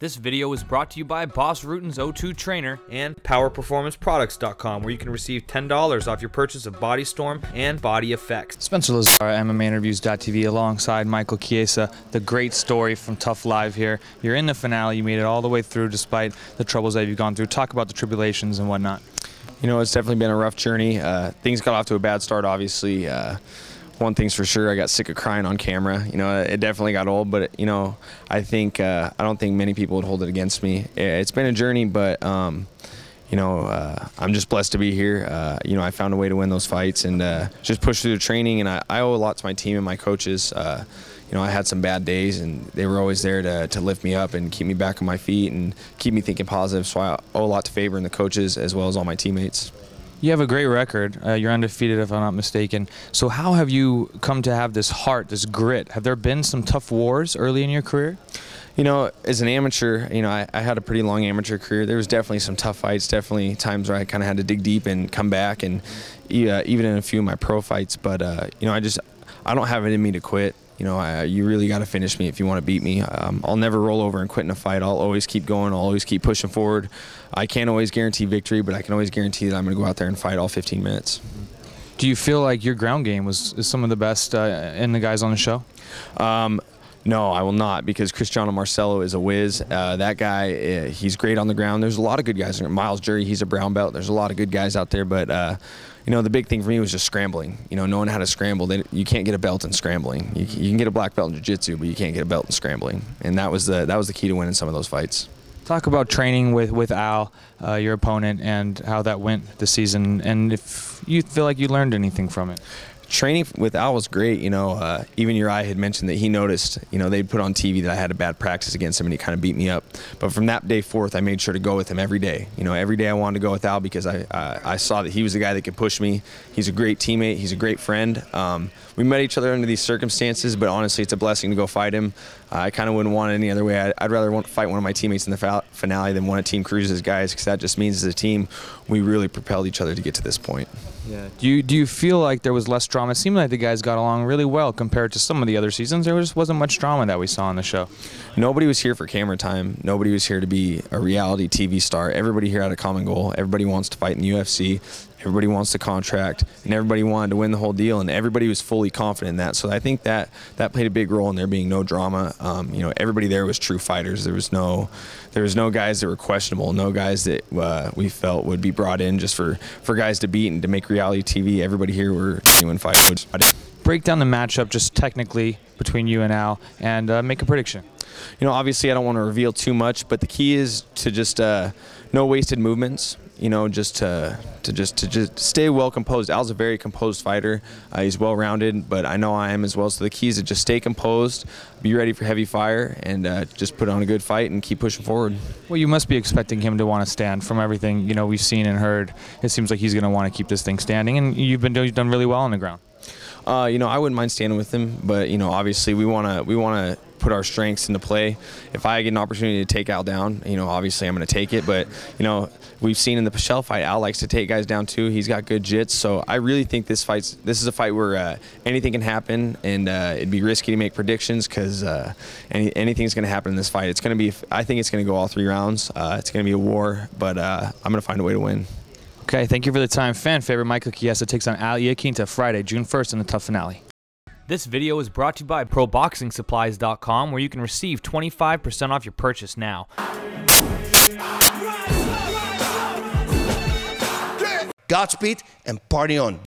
This video is brought to you by Boss Rutan's O2 Trainer and PowerPerformanceProducts.com, where you can receive $10 off your purchase of Body Storm and Body Effects. Spencer Lazar, MMAinterviews.tv, alongside Michael Chiesa. The great story from TUF Live here. You're in the finale. You made it all the way through despite the troubles that you've gone through. Talk about the tribulations and whatnot. You know, it's definitely been a rough journey. Things got off to a bad start, obviously. One thing's for sure, I got sick of crying on camera. You know, it definitely got old, but, you know, I don't think many people would hold it against me. It's been a journey, but, you know, I'm just blessed to be here. You know, I found a way to win those fights and just push through the training, and I owe a lot to my team and my coaches. You know, I had some bad days, and they were always there to lift me up and keep me back on my feet and keep me thinking positive, so I owe a lot to Faber and the coaches as well as all my teammates. You have a great record. You're undefeated, if I'm not mistaken. So how have you come to have this heart, this grit? Have there been some tough wars early in your career? You know, as an amateur, you know, I had a pretty long amateur career. There was definitely some tough fights, definitely times where I kind of had to dig deep and come back, and even in a few of my pro fights. But, you know, I don't have it in me to quit. You know, you really got to finish me if you want to beat me. I'll never roll over and quit in a fight. I'll always keep going. I'll always keep pushing forward. I can't always guarantee victory, but I can always guarantee that I'm going to go out there and fight all 15 minutes. Do you feel like your ground game is some of the best in the guys on the show? No, I will not, because Cristiano Marcelo is a whiz. That guy, he's great on the ground. There's a lot of good guys. Miles Jury, he's a brown belt. There's a lot of good guys out there, but you know, the big thing for me was just scrambling. You know, knowing how to scramble. You can't get a belt in scrambling. You can get a black belt in jiu-jitsu, but you can't get a belt in scrambling. And that was the key to winning some of those fights. Talk about training with Al, your opponent, and how that went this season, and if you feel like you learned anything from it. Training with Al was great. You know, even Uriah had mentioned that he noticed, you know, they'd put on TV that I had a bad practice against him and he kind of beat me up. But from that day forth, I made sure to go with him every day. You know, every day I wanted to go with Al because I saw that he was the guy that could push me. He's a great teammate. He's a great friend. We met each other under these circumstances, but honestly, it's a blessing to go fight him. I kind of wouldn't want it any other way. I'd rather fight one of my teammates in the finale than one of Team Cruz's guys, because that just means as a team, we really propelled each other to get to this point. Yeah. Do you feel like there was less drama? It seemed like the guys got along really well compared to some of the other seasons. There just wasn't much drama that we saw on the show. Nobody was here for camera time. Nobody was here to be a reality TV star. Everybody here had a common goal. Everybody wants to fight in the UFC. Everybody wants to contract, and everybody wanted to win the whole deal, and everybody was fully confident in that. So I think that played a big role in there being no drama. You know, everybody there was true fighters. There was no guys that were questionable, no guys that we felt would be brought in just for guys to beat and to make reality TV. Everybody here were genuine fighters. Break down the matchup just technically between you and Al, and make a prediction. You know, obviously I don't want to reveal too much, but the key is to just no wasted movements. You know, just to stay well composed. Al's a very composed fighter. He's well rounded, but I know I am as well. So the key is to just stay composed, be ready for heavy fire, and just put on a good fight and keep pushing forward. Well, you must be expecting him to want to stand. From everything we've seen and heard, it seems like he's going to want to keep this thing standing, and you've done really well on the ground. You know, I wouldn't mind standing with him, but you know, obviously we want to put our strengths into play. If I get an opportunity to take Al down, you know, obviously I'm going to take it. But you know, we've seen in the Pichel fight, Al likes to take guys down too. He's got good jits, so I really think this is a fight where anything can happen, and it'd be risky to make predictions because anything's going to happen in this fight. It's going to be, I think it's going to go all 3 rounds. It's going to be a war, but I'm going to find a way to win. Okay, thank you for the time. Fan favorite Michael Chiesa takes on Iaquinta Friday, June 1st in the TUF Finale. This video is brought to you by ProBoxingSupplies.com, where you can receive 25% off your purchase now. Godspeed and party on.